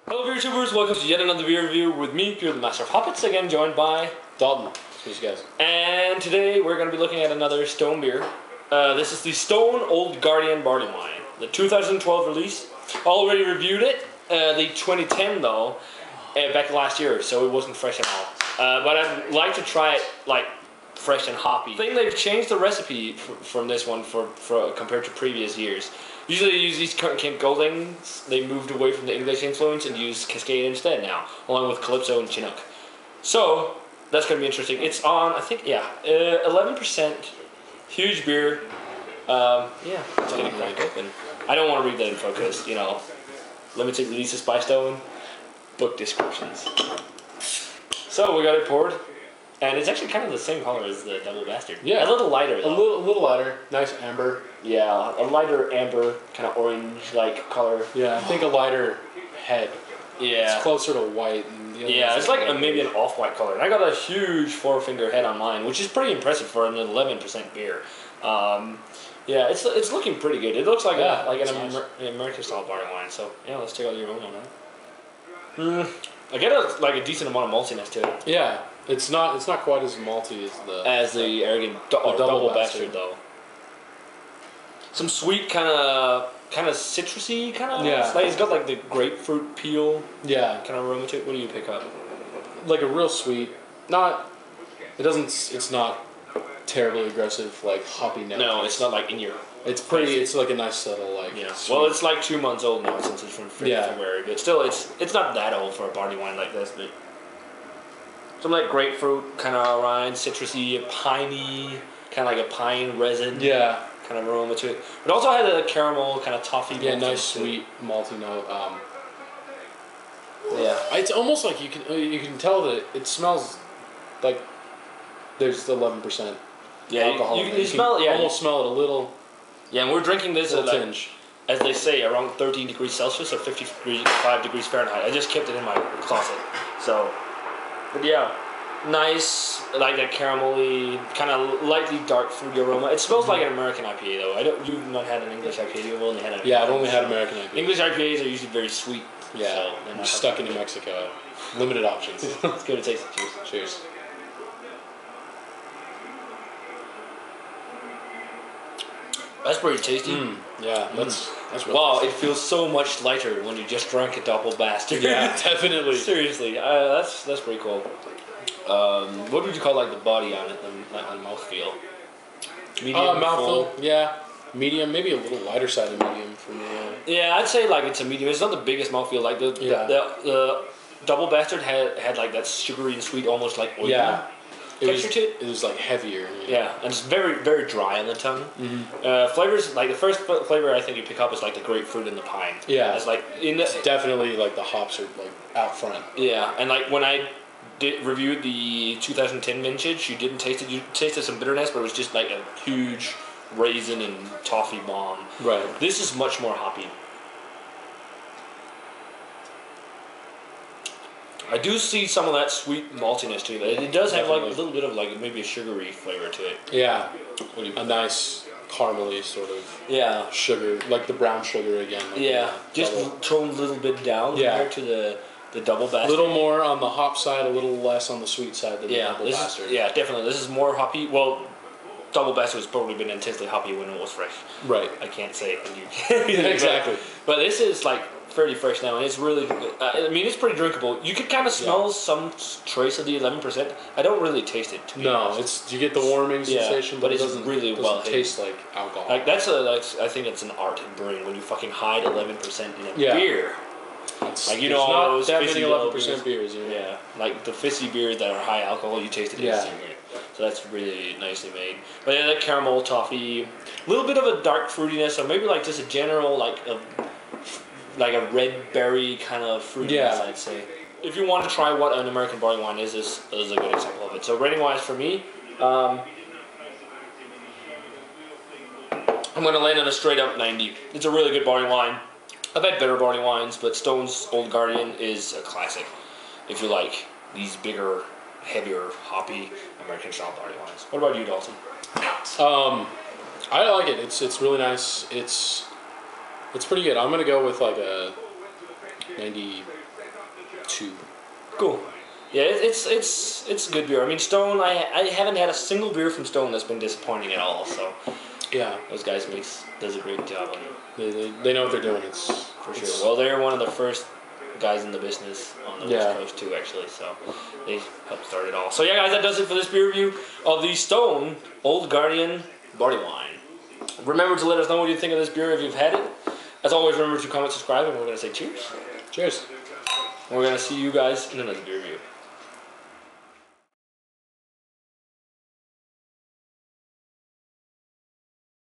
Hello beer tubers, welcome to yet another beer review with me, Peter the Master of Hoppets, again joined by Dalton. Cheers, guys. And today we're going to be looking at another Stone beer. This is the Stone Old Guardian Barley Wine, the 2012 release. Already reviewed it, the 2010 though, back last year, so it wasn't fresh at all. But I'd like to try it like fresh and hoppy. I think they've changed the recipe from this one for compared to previous years. Usually they use these Kent Goldings. They moved away from the English influence and use Cascade instead now, along with Calypso and Chinook. So that's going to be interesting. It's on, I think, 11%. Huge beer. Yeah, it's getting cracked open. I don't want to read the info because, you know, limited releases by Stone, book descriptions. So we got it poured. And it's actually kind of the same color as the Double Bastard. Yeah. A little lighter though. A little lighter. Nice amber. Yeah, a lighter amber, kind of orange-like color. Yeah, I think a lighter head. Yeah. It's closer to white. And Yeah, it's like maybe an off-white color. And I got a huge four-finger head on mine, which is pretty impressive for an 11% beer. Yeah, it's looking pretty good. It looks like an American-style barley wine. So yeah, let's check out the aroma on that. I get a decent amount of maltiness to it. Yeah. It's not quite as malty as the Arrogant double bastard though. Some sweet kind of citrusy kind of. Yeah. It's got like the grapefruit peel. Yeah. Kind of aroma to it. What do you pick up? Like a real sweet. It's not terribly aggressive like hoppy note. No, it's not like in your. It's pretty. It's like a nice subtle like. Yeah. Sweet. Well, it's like 2 months old now since it's from February, but still, it's not that old for a barley wine like this. But some like grapefruit kind of rind, citrusy, piney, kind of like a pine resin. Yeah. Kind of aroma to it. It also had a caramel kind of toffee. Yeah, nice sweet malty note. Yeah. It's almost like you can tell that it smells like there's 11%. Yeah, alcohol. You smell it. Yeah, almost smell it a little. Yeah, and we're drinking this at like, tinge. As they say, around 13 degrees Celsius or 55 degrees Fahrenheit. I just kept it in my closet. So, but yeah, nice, like that caramelly, kind of lightly dark fruity aroma. It smells like an American IPA though. You've not had an English IPA. You've only had I've only had American IPA. English IPAs are usually very sweet. Yeah, so I'm stuck in New Mexico. Limited options. Let's give it a taste. Cheers. Cheers. That's pretty tasty. Yeah, that's really wow, tasty. it feels so much lighter when you just drank a Double Bastard. Yeah, definitely. Seriously, that's pretty cool. What would you call like the body on it, on mouthfeel? Medium, mouthfeel. Yeah, medium, maybe a little lighter side of medium for me. Yeah, I'd say like it's a medium. It's not the biggest mouthfeel. Like the Double Bastard had like that sugary and sweet, almost like oily. Yeah. Texture to it. It was like heavier. Yeah, and it's very, very dry on the tongue. Flavors, like the first flavor I think you pick up is like the grapefruit and the pine. Yeah, it's like it's definitely like the hops are like out front. Yeah, and like when I reviewed the 2010 vintage, you didn't taste it. You tasted some bitterness, but it was just like a huge raisin and toffee bomb. Right. This is much more hoppy. I do see some of that sweet maltiness to it. It does have like a little bit of like maybe a sugary flavor to it. Yeah, a nice caramely sort of. Yeah. Sugar, like the brown sugar again. Like just toned a little bit down compared to the Double Bastard. A little more on the hop side, a little less on the sweet side than the Double Bastard. Yeah, definitely. This is more hoppy. Well, Double Bastard has probably been intensely hoppy when it was fresh. Right. I can't say it. Yeah, exactly. But this is like fairly fresh now, and it's really. I mean, it's pretty drinkable. You could kind of smell some trace of the 11%. I don't really taste it. No, you get the warming sensation, but it doesn't really well taste like alcohol. Like I think it's an art in brewing when you fucking hide 11% in a beer. Like not that many 11% beers. Yeah, like the fizzy beers that are high alcohol, you taste it instantly. So that's really nicely made. But yeah, that caramel toffee, a little bit of a dark fruitiness, or maybe like just a general like a red berry kind of fruitiness, I'd say. If you want to try what an American barley wine is, this is a good example of it. So rating wise for me, I'm going to land on a straight up 90. It's a really good barley wine. I've had better barley wines, but Stone's Old Guardian is a classic. If you like these bigger, heavier, hoppy American style barley wines. What about you, Dalton? I like it. It's really nice. It's pretty good. I'm gonna go with like a 90, 2. Cool. Yeah, it's good beer. I mean, Stone. I haven't had a single beer from Stone that's been disappointing at all. So Yeah, those guys does a great job on it. they know what they're doing. It's For sure. Well, they're one of the first guys in the business on the West Coast too, actually. So they helped start it all. So yeah, guys, that does it for this beer review of the Stone Old Guardian Barley Wine. Remember to let us know what you think of this beer if you've had it. As always, remember to comment, subscribe, and we're gonna say cheers. Cheers. And we're gonna see you guys in another beer review.